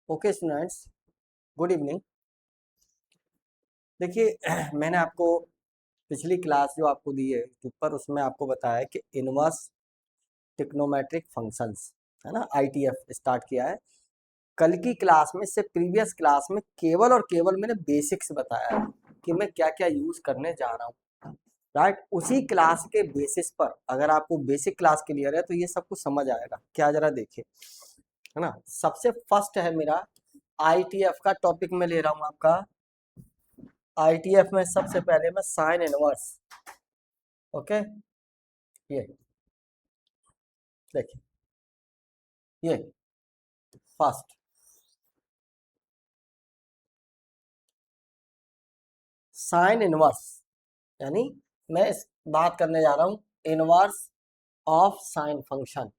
Okay students, good evening. देखिए मैंने आपको पिछली क्लास जो आपको दी है ऊपर, उसमें आपको बताया कि इनवर्स ट्रिग्नोमेट्रिक फंक्शंस है ना, आईटीएफ स्टार्ट किया है। कल की क्लास में से प्रीवियस क्लास में केवल और केवल मैंने बेसिक्स बताया है कि मैं क्या क्या यूज करने जा रहा हूँ। राइट, उसी क्लास के बेसिस पर अगर आपको बेसिक क्लास क्लियर है तो ये सब कुछ समझ आएगा। क्या जरा देखिए, है ना। सबसे फर्स्ट है मेरा आईटीएफ का टॉपिक में ले रहा हूँ आपका। आईटीएफ में सबसे पहले मैं साइन इनवर्स। ओके, ये देखिए, ये फर्स्ट साइन इनवर्स, यानी मैं इस बात करने जा रहा हूं इनवर्स ऑफ साइन फंक्शन,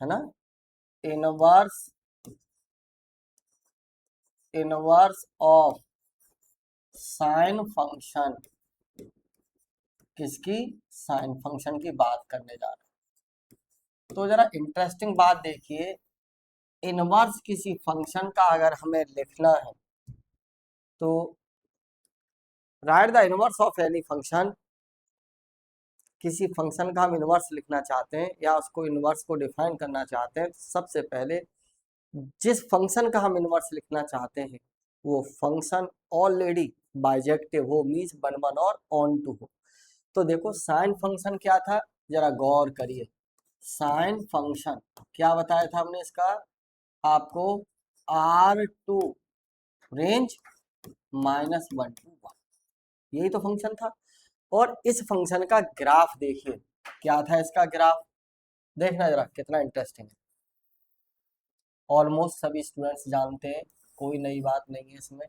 है ना। Inverse inverse of sine function, किसकी? साइन फंक्शन की बात करने जा रहा हूं। तो जरा इंटरेस्टिंग बात देखिए, इनवर्स किसी फंक्शन का अगर हमें लिखना है तो right the inverse of any function. किसी फंक्शन का हम इनवर्स लिखना चाहते हैं या उसको इनवर्स को डिफाइन करना चाहते हैं, सबसे पहले जिस फंक्शन का हम इनवर्स लिखना चाहते हैं वो फंक्शन ऑलरेडी बाइजेक्टिव हो, मीन्स वन वन और ऑन टू हो। तो देखो साइन फंक्शन क्या था, जरा गौर करिए। साइन फंक्शन क्या बताया था हमने इसका आपको, R2 रेंज -1 to 1, यही तो फंक्शन था। और इस फंक्शन का ग्राफ देखिए, क्या था इसका ग्राफ, देखना जरा कितना इंटरेस्टिंग है। ऑलमोस्ट सभी स्टूडेंट्स जानते हैं, कोई नई बात नहीं है इसमें।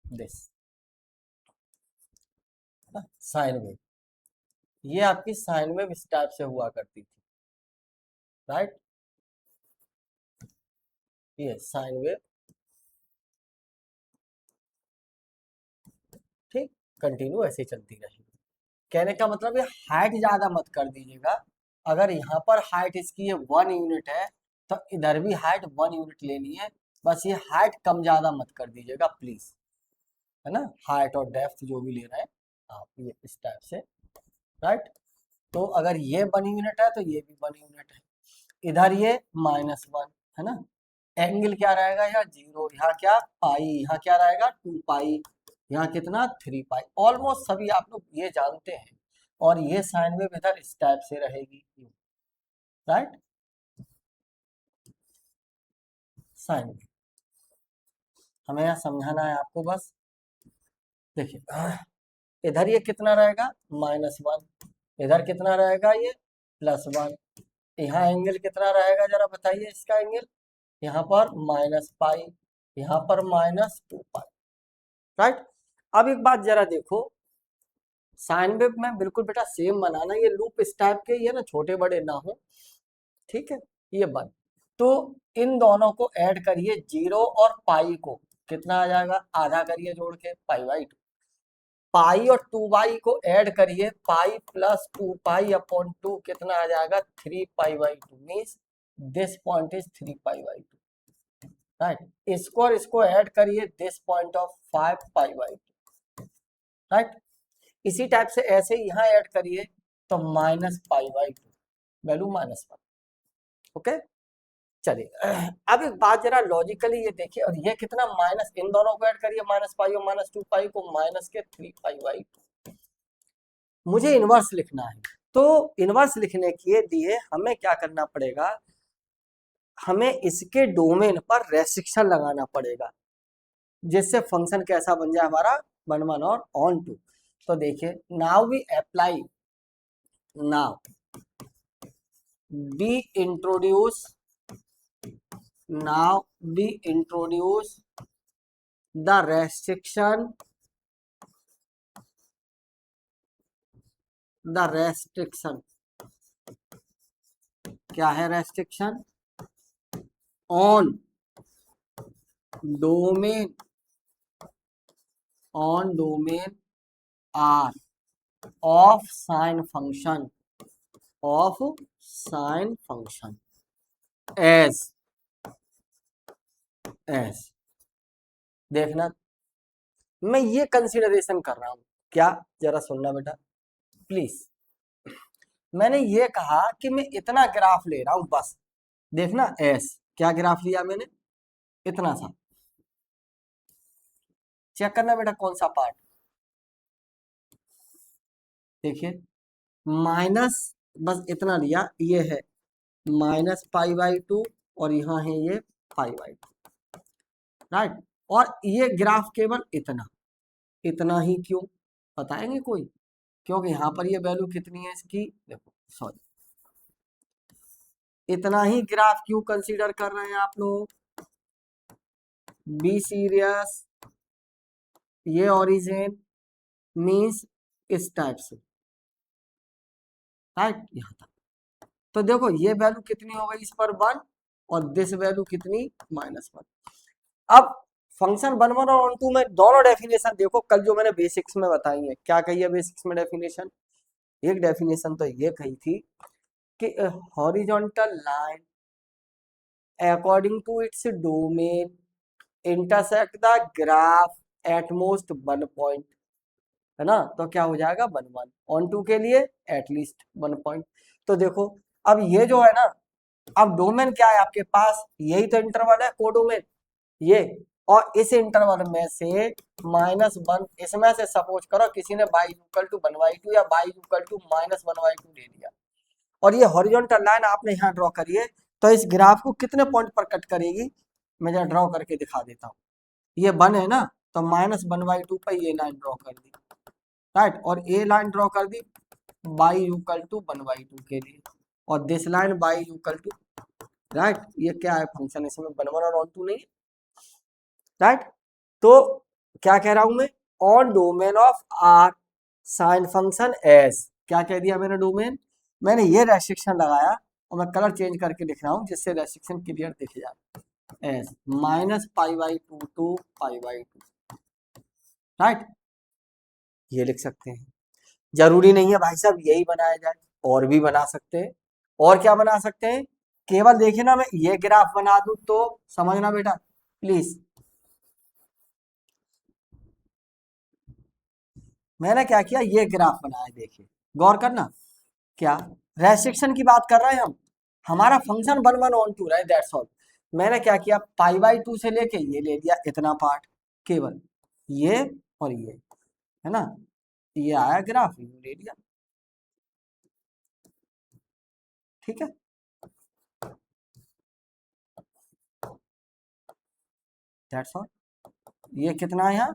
दिस साइन वेव, ये आपकी साइन वेव इस टाइप से हुआ करती थी। राइट, ये साइन वेव, ठीक, कंटिन्यू ऐसे ही चलती रहेगी। कहने का मतलब ये हाइट ज्यादा मत कर दीजिएगा। अगर यहाँ पर हाइट इसकी ये 1 यूनिट है तो इधर भी हाइट 1 यूनिट लेनी है। बस ये हाइट कम ज्यादा मत कर दीजिएगा प्लीज, है ना। हाइट और डेप्थ जो भी ले रहे हैं आप, ये इस टाइप से। राइट, तो अगर ये 1 यूनिट है तो ये भी 1 यूनिट है। इधर ये -1, है ना। एंगल क्या रहेगा, यहाँ 0, यहाँ क्या पाई, यहाँ क्या रहेगा 2 पाई, यहाँ कितना 3 पाई। ऑलमोस्ट सभी आप लोग ये जानते हैं। और ये साइन वेव इधर इस टाइप से रहेगी। राइट, साइन वेव हमें यहाँ समझाना है आपको बस। देखिए इधर ये कितना रहेगा -1, इधर कितना रहेगा ये +1। यहाँ एंगल कितना रहेगा जरा बताइए, इसका एंगल यहाँ पर -पाई, यहाँ पर -2 पाई। राइट, अब एक बात जरा देखो, साइन वेव में बिल्कुल बेटा सेम बनाना, ये लूप इस टाइप के, ये ना छोटे बड़े ना हो, ठीक है। ये बन, तो इन दोनों को ऐड करिए, 0 और पाई को, कितना आ जाएगा, आधा करिए जोड़ के, पाई/2। पाई और 2 पाई को ऐड करिए, पाई +2 पाई/2 कितना आ जाएगा, 3 pi, means this point is 3 pi. Right, इसको और इसको ऐड करिए, this point of 5 pi. Right, इसी टाइप से ऐसे यहाँ ऐड करिए तो -पाई/2, वैल्यू -1। ओके, चलिए अब एक बात जरा लॉजिकली ये देखिए, और ये कितना माइनस, इन दोनों को ऐड करिए, -पाई और -2 पाई को, -3 पाई/2। मुझे इनवर्स लिखना है, तो इनवर्स लिखने के लिए हमें क्या करना पड़ेगा, हमें इसके डोमेन पर रेस्ट्रिक्शन लगाना पड़ेगा, जिससे फंक्शन कैसा बन जाए हमारा, 1 1 और ऑन टू। तो देखिए, now we apply, now we introduce now we introduce the restriction, क्या है restriction, on domain R of sine function as S. देखना, मैं ये कंसिडरेशन कर रहा हूं क्या, जरा सुनना बेटा प्लीज। मैंने ये कहा कि मैं इतना ग्राफ ले रहा हूं बस। देखना एस, क्या ग्राफ लिया मैंने, इतना सा। चेक करना बेटा कौन सा पार्ट। देखिए माइनस, बस इतना लिया, ये है -π/2 और यहाँ है ये π/2, राइट। और ये ग्राफ केवल इतना, इतना ही क्यों बताएंगे कोई, क्योंकि यहाँ पर ये वैल्यू कितनी है इसकी, देखो सॉरी, इतना ही ग्राफ क्यों कंसीडर कर रहे हैं आप लोग, बी सीरियस, ये ओरिजिन मीन्स इस टाइप से, राइट, यहाँ तक। तो देखो ये वैल्यू कितनी हो गई इस पर 1 और दिस वैल्यू कितनी -1। अब फंक्शन 1 1 और 1 2 में दोनों डेफिनेशन देखो, कल जो मैंने बेसिक्स में बताई है, क्या कही है बेसिक्स में डेफिनेशन। एक डेफिनेशन तो ये कही थी कि horizontal line according to its domain intersect the graph at most 1 point, है ना, तो क्या हो जाएगा 1 1, ऑन टू के लिए एटलीस्ट 1 पॉइंट। तो देखो अब ये जो है ना, अब डोमेन क्या है आपके पास, यही तो इंटरवल है कोडोमेन ये, और इस इंटरवल में से -1, इसमें से सपोज करो किसी ने y=1/2 या y=-1/2 ले लिया, और ये हॉरिजॉन्टल लाइन आपने यहाँ ड्रॉ करी है, तो इस ग्राफ को कितने पॉइंट पर कट करेगी, मैं जरा ड्रॉ करके दिखा देता हूँ। ये 1 है ना, तो -1/2 पर ये लाइन ड्रॉ कर दी, राइट, और ये लाइन ड्रॉ कर दी y=1/2 के लिए, और दिस लाइन y=, राइट, ये क्या है फंक्शन, इसमें 1 1 और 2 नहीं, राइट। तो क्या कह रहा हूं मैं, on domain of R sine function S, क्या कह दिया मैंने डोमेन, मैंने ये रेस्ट्रिक्शन लगाया और मैं कलर चेंज करके लिख रहा हूं जिससे रेस्ट्रिक्शन क्लियर दिख जाए, एस -π/2 to π/2, राइट, ये लिख सकते हैं। जरूरी नहीं है भाई साहब यही बनाया जाए, और भी बना सकते हैं। और क्या बना सकते हैं, केवल देखिए ना, मैं ये ग्राफ बना दूं तो समझना बेटा प्लीज। मैंने क्या किया, ये ग्राफ बनाया, देखिए गौर करना, क्या रेस्ट्रिक्शन की बात कर रहे हैं हम, हमारा फंक्शन 1 1 ऑन 2 है, दैट्स ऑल। मैंने क्या किया, π/2 से लेके ये ले लिया इतना पार्ट, केवल ये और ये, है ना, ये आया ग्राफ, ये ले लिया, ठीक है। That's all. ये कितना है यहाँ,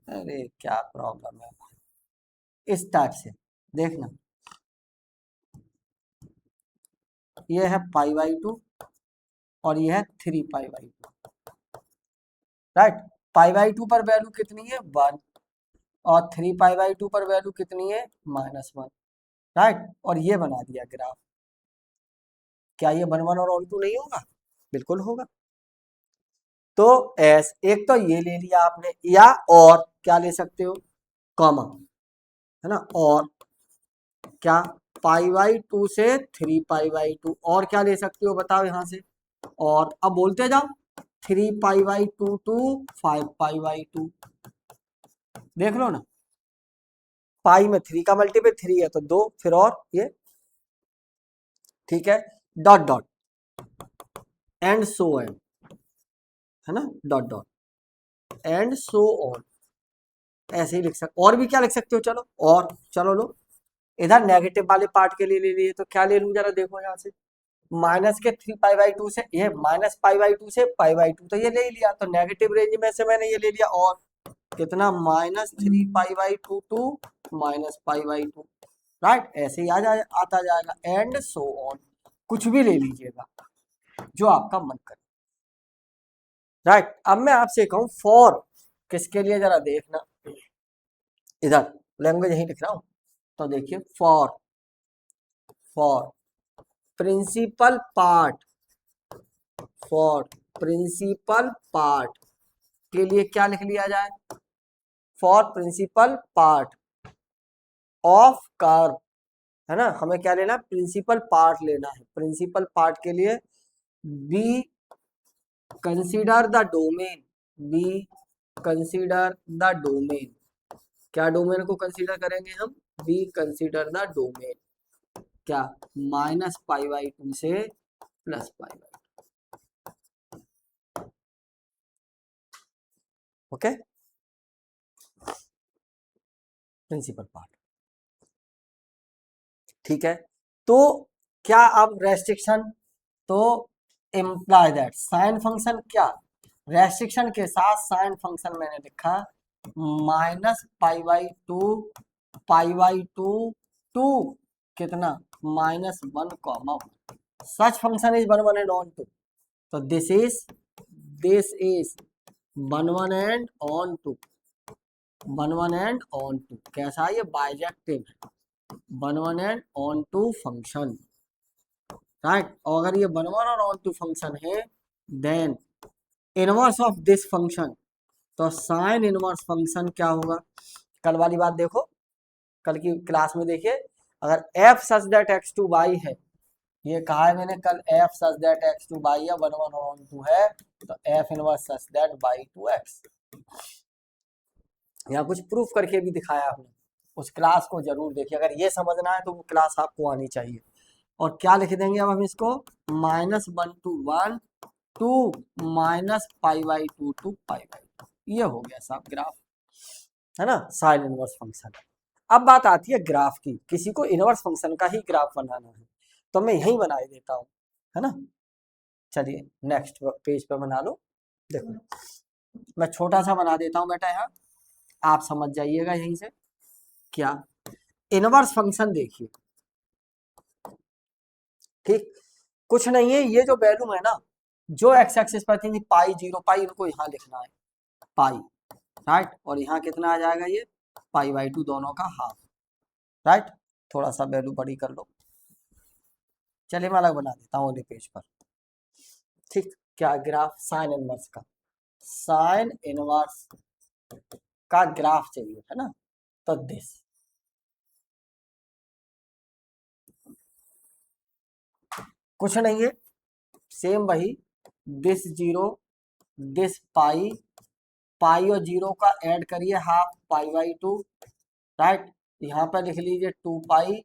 अरे क्या प्रॉब्लम है, इस टाइप से देखना, ये है π/2 और ये है 3π/2, राइट। π/2 पर वैल्यू कितनी है 1 और 3π/2 पर वैल्यू कितनी है -1, राइट, और ये बना दिया ग्राफ। क्या ये 1 1 और ऑन 2 नहीं होगा, बिल्कुल होगा। तो एस, एक तो ये ले लिया आपने, या और क्या ले सकते हो, कॉमा, है ना, और क्या π/2 से 3π/2, और क्या ले सकते हो बताओ यहां से, और अब बोलते जाओ 3π/2 to 5π/2, देख लो ना, पाई में 3 का मल्टीपल 3 है तो 2, फिर और ये, ठीक है, dot dot and so on, है ना, dot dot and so on, ऐसे ही लिख सकते, और भी क्या लिख सकते हो, चलो और, चलो लो, इधर नेगेटिव वाले पार्ट के लिए ले लिए, तो क्या ले लूं जरा देखो यहाँ से, माइनस के 3π/2 से, ये -π/2 से π/2, तो ये ले लिया, तो नेगेटिव रेंज में से मैंने ये ले लिया, और कितना -3π/2 टू -π/2, राइट, ऐसे ही आता जाएगा, एंड सो ऑन, कुछ भी ले लीजिएगा जो आपका मन करे, राइट। अब मैं आपसे कहूं फॉर किसके लिए, जरा देखना, इधर लैंग्वेज यही लिख रहा हूं, तो देखिए for for principal part, for principal part के लिए क्या लिख लिया जाए, for principal part of curve, है ना, हमें क्या लेना है, प्रिंसिपल पार्ट लेना है। प्रिंसिपल पार्ट के लिए B consider the domain, B consider the domain, क्या डोमेन को कंसीडर करेंगे हम, बी कंसीडर द डोमेन, क्या, -π/2 से +π/2, ओके, प्रिंसिपल पार्ट, ठीक है। तो क्या अब रेस्ट्रिक्शन, तो इम्प्लाई दैट साइन फंक्शन, क्या रेस्ट्रिक्शन के साथ साइन फंक्शन मैंने लिखा -π/2 π/2 टू कितना -1, सच फंक्शन इज 1 1 एंड ऑन 2, तो this is 1 1 and on 2, 1 1 and on 2 कैसा है, ये बाइजेक्टिव है, 1 1 एंड ऑन 2 फंक्शन, राइट। और अगर ये 1 1 और ऑन 2 फंक्शन है, then inverse of this function, तो साइन इनवर्स फंक्शन क्या होगा, कल वाली बात देखो, कल की क्लास में देखिए, अगर f सच दैट x2y है, ये कहा है मैंने कल, f सच दैट x2y या 1 1 ऑन 2 है, तो f inverse such that y2x, यहाँ कुछ प्रूफ करके भी दिखाया हमने, उस क्लास को जरूर देखिए, अगर ये समझना है तो वो क्लास आपको आनी चाहिए। और क्या लिख देंगे अब हम इसको, -1 to 1 टू -π/2 to π/2, ये हो गया साहब ग्राफ, है ना, साइन इनवर्स फंक्शन। अब बात आती है ग्राफ की, किसी को इनवर्स फंक्शन का ही ग्राफ बनाना है, तो मैं यही बना ही देता हूँ, है ना। चलिए नेक्स्ट पेज पे बना लो, देखो मैं छोटा सा बना देता हूँ बेटा, यहाँ आप समझ जाइएगा यहीं से, क्या इनवर्स फंक्शन देखिए, ठीक, कुछ नहीं है, ये जो वैल्यू है ना, जो एक्स एक्सिस पर थी पाई 0 पाई, इनको यहाँ लिखना है पाई, राइट, और यहाँ कितना आ जाएगा, ये π/2 दोनों का हाफ, राइट, थोड़ा सा वैल्यू बड़ी कर लो, चलिए मैं अलग बना देता हूँ अगले पेज पर, ठीक, क्या ग्राफ साइन इनवर्स का, साइन इनवर्स का ग्राफ चाहिए, है ना, तो दिस कुछ नहीं है, सेम वही, दिस 0 दिस पाई, पाई और 0 का ऐड करिए हाफ π/2, राइट, यहाँ पर लिख लीजिए 2 पाई,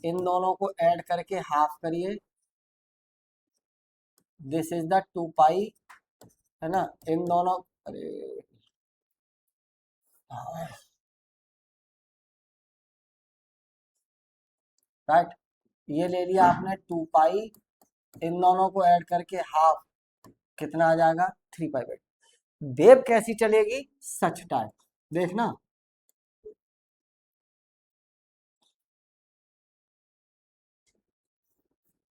इन दोनों को ऐड करके हाफ करिए, दिस इज द 2 पाई, है ना, इन दोनों, अरे राइट, ये ले लिया आपने 2 पाई, इन दोनों को ऐड करके हाफ, कितना आ जाएगा 3π/2, वेव कैसी चलेगी, सच टाइप, देखना,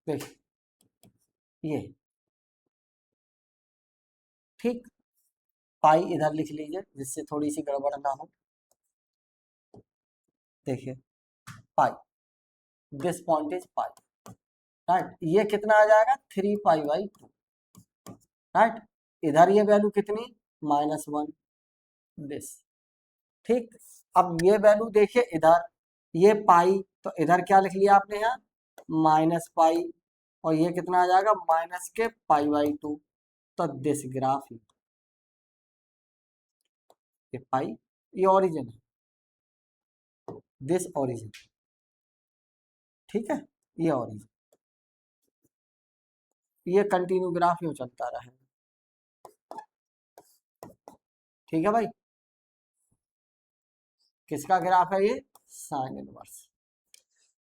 देख ये, ठीक, पाई इधर लिख लीजिए जिससे थोड़ी सी गड़बड़ ना हो, देखिए pi, this point is pi, right, ये कितना आ जाएगा 3π/2, राइट, इधर ये वैल्यू कितनी -1, दिस, ठीक, अब ये वैल्यू देखिए इधर, ये पाई, तो इधर क्या लिख लिया आपने यहाँ -पाई, और ये कितना आ जाएगा माइनस के π/2, तो दिस ग्राफ, ये पाई, ये ओरिजिन है, दिस ओरिजिन, ठीक है, ये ओरिजिन, ये कंटिन्यू ग्राफ यूं चलता रहेगा, ठीक है भाई, किसका ग्राफ है ये, साइन इनवर्स,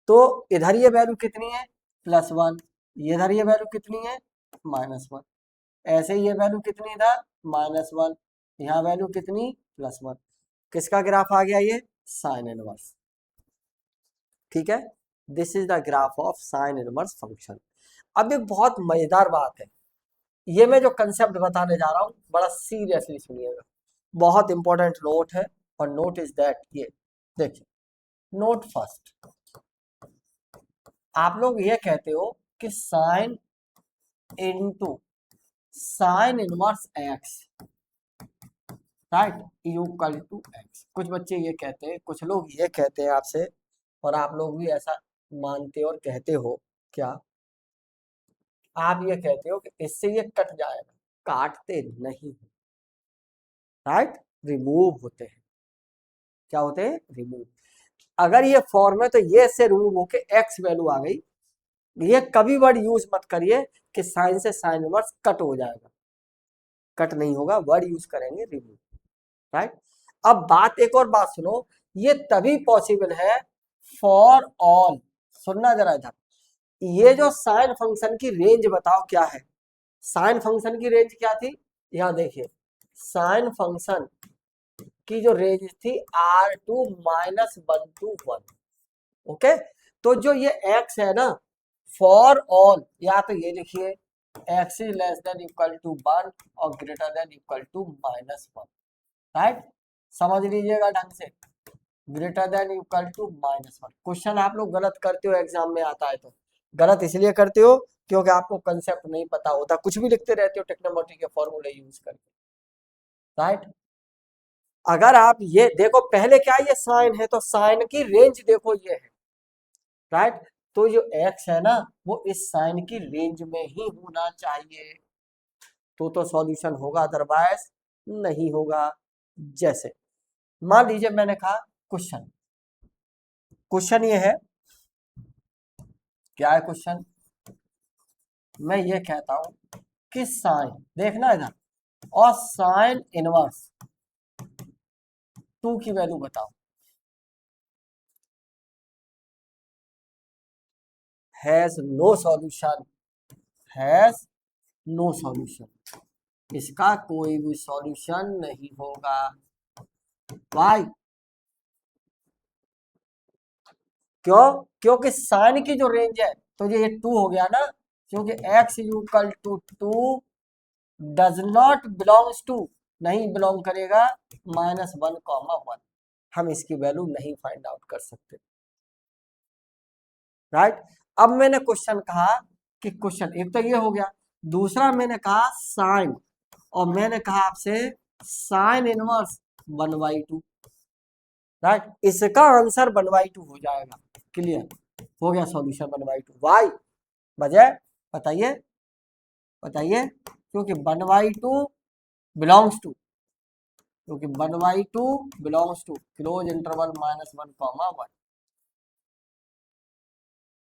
तो इधर ये वैल्यू कितनी है +1, इधर ये वैल्यू कितनी है -1, ऐसे ही ये वैल्यू कितनी इधर -1, यहाँ वैल्यू कितनी +1, किसका ग्राफ आ गया ये, साइन इनवर्स, ठीक है, this is the graph of sine inverse function. अब एक बहुत मजेदार बात है, ये मैं जो कंसेप्ट बताने जा रहा हूँ बड़ा सीरियसली सुनिएगा, बहुत इंपॉर्टेंट नोट है, और नोट इज दैट, ये देखिए, नोट फर्स्ट, आप लोग ये कहते हो कि sine into sine inverse x right, equal to x. कुछ बच्चे ये कहते हैं, कुछ लोग ये कहते हैं आपसे, और आप लोग भी ऐसा मानते और कहते हो क्या? आप ये कहते हो कि इससे ये कट जाएगा, काटते नहीं, राइट, रिमूव होते हैं। क्या होते हैं? रिमूव। अगर ये फॉर्म है तो ये से रिमूव होके एक्स वैल्यू आ गई। ये कभी वर्ड यूज मत करिए कि साइन से साइन इनवर्स कट हो जाएगा, कट नहीं होगा, वर्ड यूज करेंगे रिमूव, राइट। अब बात, एक और बात सुनो, ये तभी पॉसिबल है फॉर ऑल। सुनना जरा इधर, ये जो साइन फंक्शन की रेंज बताओ क्या है? साइन फंक्शन की रेंज क्या थी? यहां देखिए, साइन फंक्शन की जो रेंज थी R2 -1 to 1। ओके, तो जो ये x है ना, फॉर ऑल, या तो ये लिखिए x is less than equal to 1 और greater than equal to -1, right. समझ लीजिएगा ढंग से, greater than equal to -1। Question आप लोग गलत करते हो, एग्जाम में आता है तो गलत इसलिए करते हो क्योंकि आपको कंसेप्ट नहीं पता होता, कुछ भी लिखते रहते हो टेक्नोमेट्री के फॉर्मूले यूज करके, राइट। अगर आप ये देखो, पहले क्या ये साइन है तो साइन की रेंज देखो ये है, राइट। तो जो x है ना वो इस साइन की रेंज में ही होना चाहिए, तो सॉल्यूशन होगा, अदरवाइज नहीं होगा। जैसे मान लीजिए मैंने कहा क्वेश्चन, क्वेश्चन ये है, क्या है क्वेश्चन? मैं ये कहता हूं कि साइन, देखना इधर, और साइन इनवर्स 2 की वैल्यू बताओ। Has no solution, has no solution, इसका कोई भी सॉल्यूशन नहीं होगा। वाई? क्यों? क्योंकि साइन की जो रेंज है तो ये 2 हो गया ना, क्योंकि x equal to 2 does not belongs to, नहीं बिलोंग करेगा -1, हम इसकी वैल्यू नहीं फाइंड आउट कर सकते, राइट। अब मैंने क्वेश्चन कहा कि क्वेश्चन एक तो ये हो गया, दूसरा मैंने कहा साइन, और मैंने कहा आपसे साइन इनवर्स 1/2, राइट। इसका आंसर 1/2 हो जाएगा, क्लियर हो गया, सॉल्यूशन 1/2। वाई वजह बताइए, बताइए, क्योंकि 1/2 बिलोंग्स टू, क्योंकि 1/2 belongs to close interval -1,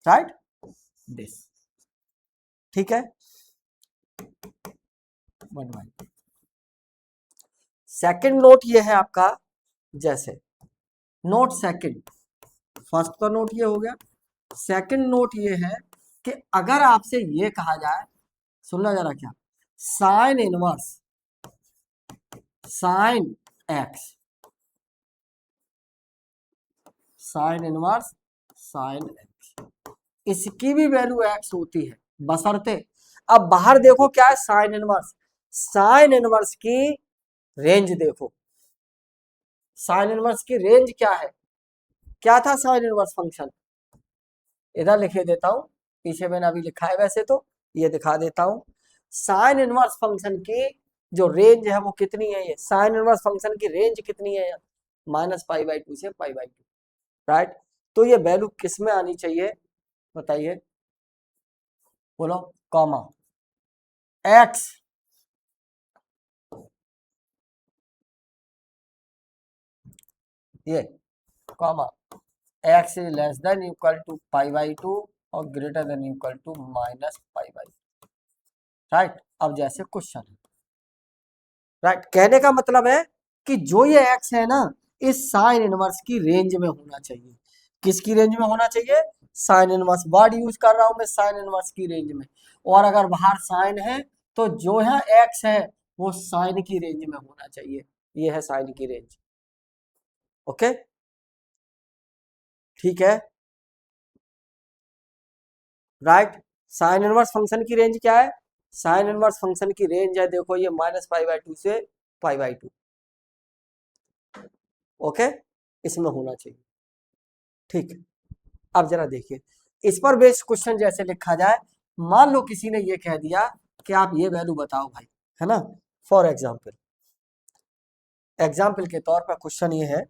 right, this, ठीक है। 1/2। सेकंड नोट ये है आपका, जैसे नोट सेकंड, फर्स्ट का नोट ये हो गया, सेकंड नोट ये है कि अगर आपसे ये कहा जाए, सुनना जरा, क्या sign inverse sine x, sign inverse sine x, इसकी भी वैल्यू एक्स होती है, बशर्ते, अब बाहर देखो क्या है, साइन इनवर्स, साइन इनवर्स की रेंज देखो, साइन इनवर्स की रेंज क्या है, क्या था साइन इनवर्स फंक्शन, इधर लिखे देता हूं, पीछे मैंने अभी लिखा है, वैसे तो ये दिखा देता हूं। साइन इनवर्स फंक्शन की जो रेंज है वो कितनी है, ये साइन इनवर्स फंक्शन की रेंज कितनी है, -π/2 से π/2, राइट। तो ये वैल्यू किस में आनी चाहिए बताइए, बोलो, कॉमा एक्स, ये comma x is less than equal to π/2 और greater than equal to -π/2, right. अब जैसे क्वेश्चन है, राइट, कहने का मतलब है कि जो ये एक्स है ना, इस साइन इनवर्स की रेंज में होना चाहिए, किसकी रेंज में होना चाहिए, साइन इनवर्स, वर्ड यूज कर रहा हूं मैं साइन इनवर्स की रेंज में, और अगर बाहर साइन है तो जो है एक्स है वो साइन की रेंज में होना चाहिए, ये है साइन की रेंज, ओके, ठीक है, राइट। साइन इनवर्स फंक्शन की रेंज क्या है, साइन इनवर्स फंक्शन की रेंज है, देखो ये -π/2 से π/2, ओके, इसमें होना चाहिए, ठीक है। अब जरा देखिए, इस पर बेस्ड क्वेश्चन जैसे लिखा जाए, मान लो किसी ने ये कह दिया कि आप ये वैल्यू बताओ भाई, है ना, फॉर एग्जाम्पल एग्जाम्पल के तौर पर क्वेश्चन ये है,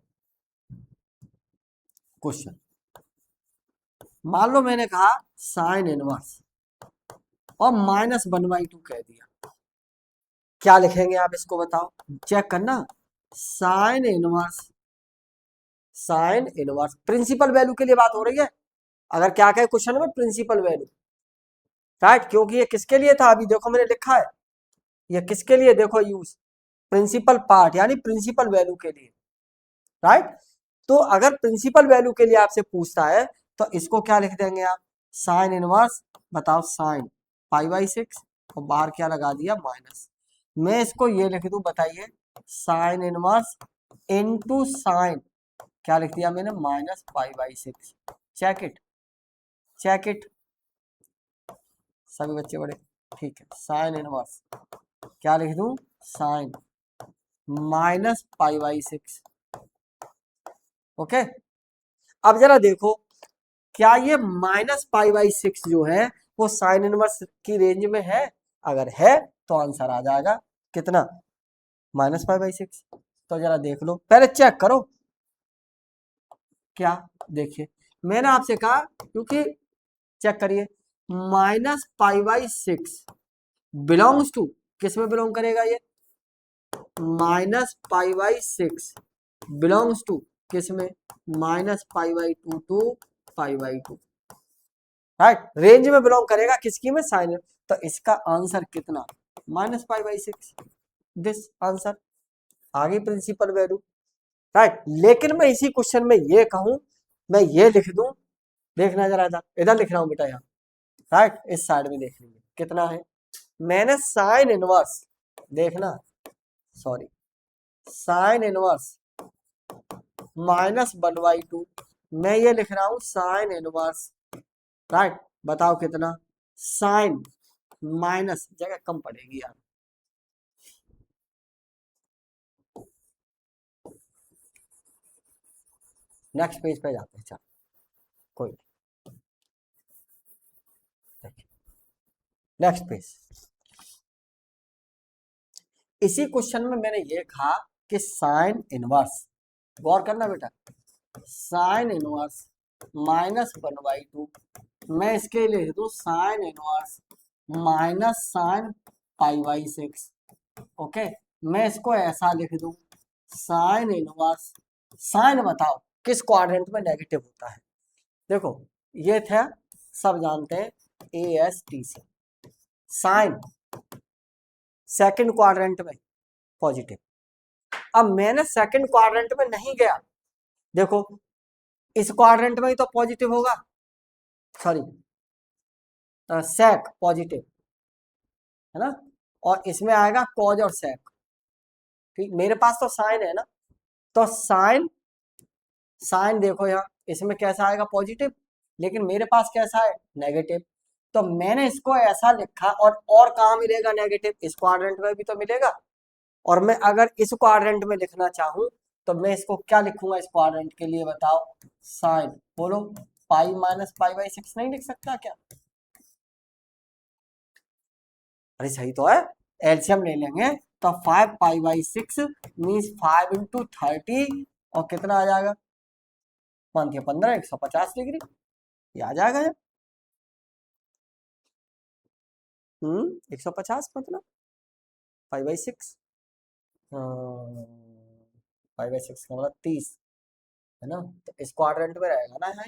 क्वेश्चन मान लो मैंने कहा साइन इनवर्स और -1/2 कह दिया, क्या लिखेंगे आप इसको बताओ, चेक करना। Sine inverse, sine inverse principal value के लिए बात हो रही है, अगर क्या कहे क्वेश्चन में प्रिंसिपल वैल्यू, राइट, क्योंकि ये किसके लिए था, अभी देखो मैंने लिखा है, ये किसके लिए, देखो यूज प्रिंसिपल पार्ट यानी प्रिंसिपल वैल्यू के लिए, राइट। तो अगर प्रिंसिपल वैल्यू के लिए आपसे पूछता है तो इसको क्या लिख देंगे आप, साइन इनवर्स, बताओ साइन π/6 और बाहर क्या लगा दिया माइनस, मैं इसको ये लिख दूं, बताइए साइन इनवर्स इनटू साइन, क्या लिख दिया मैंने, -π/6, चेक इट, चेक इट सभी बच्चे बड़े, ठीक है, साइन इनवर्स क्या लिख दूं, साइन -π/6, ओके। अब जरा देखो क्या ये -π/6 जो है वो साइन इनवर्स की रेंज में है, अगर है तो आंसर आ जाएगा कितना, -π/6। तो जरा देख लो, पहले चेक करो क्या, देखिए मैंने आपसे कहा, क्योंकि चेक करिए -π/6 बिलोंग्स टू, किस में बिलोंग करेगा ये, -π/6 बिलोंग्स टू किस में, -π/2 टू π/2, राइट, रेंज में बिलोंग करेगा किसकी में, साइन, तो इसका आंसर कितना, -π/6, दिस आंसर, आगे प्रिंसिपल वैल्यू, राइट। लेकिन मैं इसी क्वेश्चन में ये कहूं, मैं ये लिख दूं, देखना जरा इधर लिख रहा हूं बेटा यहाँ, राइट, इस साइड में देख लीजिए कितना है, मैंने साइन इनवर्स, देखना सॉरी, साइन इनवर्स -1/2, मैं ये लिख रहा हूं साइन इनवर्स, राइट, बताओ कितना, साइन माइनस, जगह कम पड़ेगी यार, नेक्स्ट पेज पे जाते हैं, चलो कोई नेक्स्ट पेज। इसी क्वेश्चन में मैंने ये कहा कि साइन इनवर्स, गौर करना बेटा, साइन इनवर्स -1/2, मैं इसके लिए लिख दूं साइन इनवर्स -sin π/6, ओके, मैं इसको ऐसा लिख दूं साइन इनवर्स, साइन बताओ किस क्वाड्रेंट में नेगेटिव होता है, देखो ये था, सब जानते हैं ASTC, साइन सेकंड क्वाड्रेंट में पॉजिटिव, अब मैंने सेकंड क्वाड्रेंट में नहीं गया, देखो इस क्वाड्रेंट में ही तो पॉजिटिव होगा, सॉरी सेक पॉजिटिव है ना, और इसमें आएगा कॉज और सेक, ठीक, मेरे पास तो साइन है ना, तो साइन, साइन देखो यहाँ इसमें कैसा आएगा पॉजिटिव, लेकिन मेरे पास कैसा है नेगेटिव, तो मैंने इसको ऐसा लिखा, और कहाँ मिलेगा नेगेटिव, इस क्वाड्रेंट में भी तो मिलेगा, और मैं अगर इस क्वाड्रेंट में लिखना चाहूं तो मैं इसको क्या लिखूंगा, इस क्वाड्रेंट के लिए बताओ, साइन, बोलो π-π/6 नहीं लिख सकता क्या, अरे सही तो है, एलसीएम ले लेंगे तो 5π/6 मीन्स 5 × 30, और कितना आ जाएगा, 5 या 15, 150 डिग्री, ये आ जाएगा जब 150 मतलब π/6, 5/6 का मतलब 30 है ना, तो इस क्वाड्रेंट में रहेगा ना यहाँ,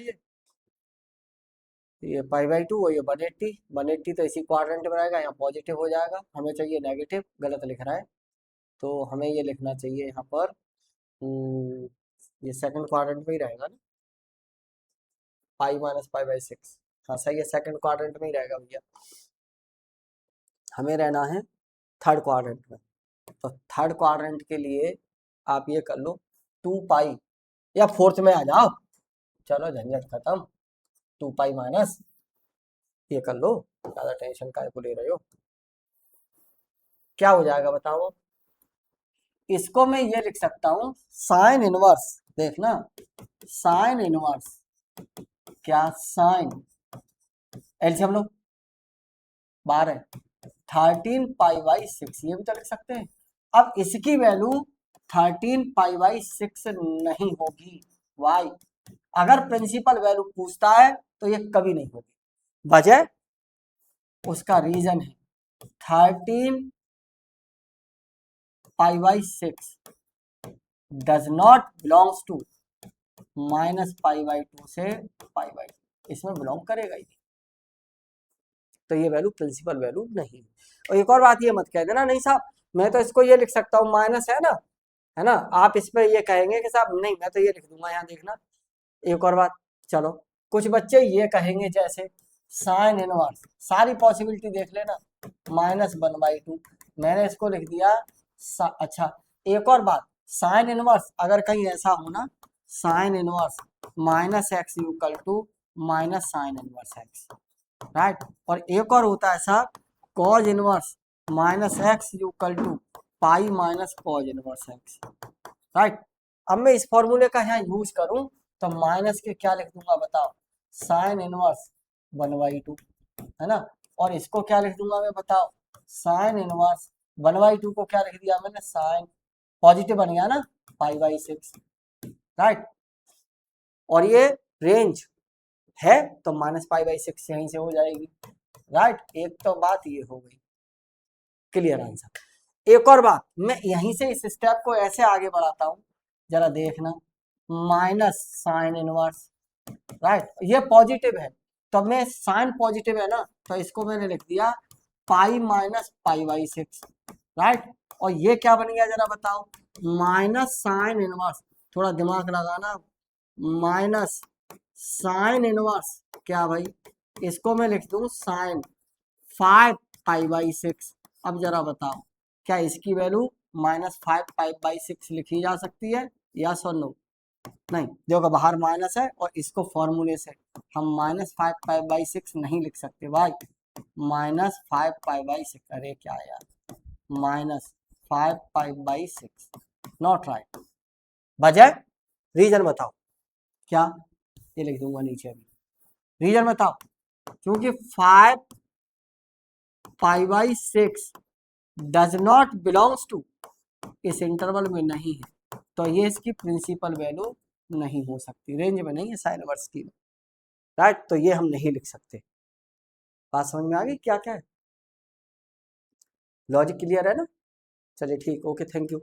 ये π/2 और ये 180, 180 तो इसी क्वाड्रेंट में रहेगा, यहाँ पॉजिटिव हो जाएगा, हमें चाहिए नेगेटिव, गलत लिख रहा है, तो हमें ये लिखना चाहिए यहाँ पर, ये सेकंड क्वाड्रेंट में ही रहेगा ना, π-π/6, हाँ सही है, सेकंड क्वाड्रेंट में ही रहेगा भैया, हमें रहना है थर्ड क्वाड्रेंट में, तो थर्ड क्वाड्रेंट के लिए आप ये कर लो 2π, या फोर्थ में आ जाओ, चलो झंझट खत्म, 2π माइनस, ये कर लो, ज्यादा टेंशन काहे को ले रहे हो, क्या हो जाएगा बताओ, इसको मैं ये लिख सकता हूं साइन इनवर्स, देखना साइन इनवर्स, क्या साइन, एलसीएम लो 12, 13π/6, ये भी तो लिख सकते हैं, अब इसकी वैल्यू 13π/6 नहीं होगी। वाई? अगर प्रिंसिपल वैल्यू पूछता है तो ये कभी नहीं होगी। वजह, उसका रीजन है 13π/6 डज नॉट बिलोंग्स टू -π/2 से π/2, इसमें बिलोंग करेगा ही नहीं, तो ये वैल्यू प्रिंसिपल वैल्यू नहीं है। और एक और बात ये मत कह देना नहीं साहब मैं तो इसको ये लिख सकता हूँ, माइनस है ना, आप इस पे ये कहेंगे कि साहब नहीं मैं तो ये लिख दूंगा, यहाँ देखना एक और बात। चलो कुछ बच्चे ये कहेंगे जैसे साइन इनवर्स, सारी पॉसिबिलिटी देख लेना, -1/2 मैंने इसको लिख दिया अच्छा एक और बात, साइन इनवर्स अगर कहीं ऐसा हो ना, sine inverse -x equal to -sin inverse x, right. और एक और होता है ऐसा cos inverse -x equal to pi -cos inverse x, right. अब मैं इस फॉर्मूले का यहाँ यूज करूं तो माइनस के क्या लिख दूंगा बताओ, साइन इनवर्स 1/2, है ना। और इसको क्या लिख दूंगा मैं बताओ, साइन इनवर्स 1/2 को क्या लिख दिया मैंने, साइन, पॉजिटिव बन गया ना, π/6, राइट। और ये रेंज है तो -π/6 यहीं से हो जाएगी, राइट। एक तो बात ये हो गई, क्लियर आंसर। एक और बात, मैं यहीं से इस स्टेप को ऐसे आगे बढ़ाता हूं, जरा देखना, -sin इनवर्स, राइट, ये पॉजिटिव है तो मैं साइन पॉजिटिव है ना तो इसको मैंने लिख दिया π-π/6, राइट। और ये क्या बन गया जरा बताओ, -sin इनवर्स, थोड़ा दिमाग लगाना, -sin इनवर्स क्या भाई, इसको मैं लिख दूं साइन 5π/6। अब जरा बताओ क्या इसकी वैल्यू -5π/6 लिखी जा सकती है, यस और नो? नहीं, देखो बाहर माइनस है और इसको फॉर्मूले से हम -5π/6 नहीं लिख सकते भाई, -5π/6, अरे क्या यार, -5π/6 नॉट राइट। वजह, रीजन बताओ क्या, ये लिख दूंगा नीचे अभी, रीजन बताओ, क्योंकि 5π/6 डज नॉट बिलोंग्स टू, इस इंटरवल में नहीं है तो ये इसकी प्रिंसिपल वैल्यू नहीं हो सकती, रेंज में नहीं है साइन इनवर्स की, राइट। तो ये हम नहीं लिख सकते। बात समझ में आ गई क्या क्या है, लॉजिक क्लियर है ना? चलिए ठीक, ओके, थैंक यू।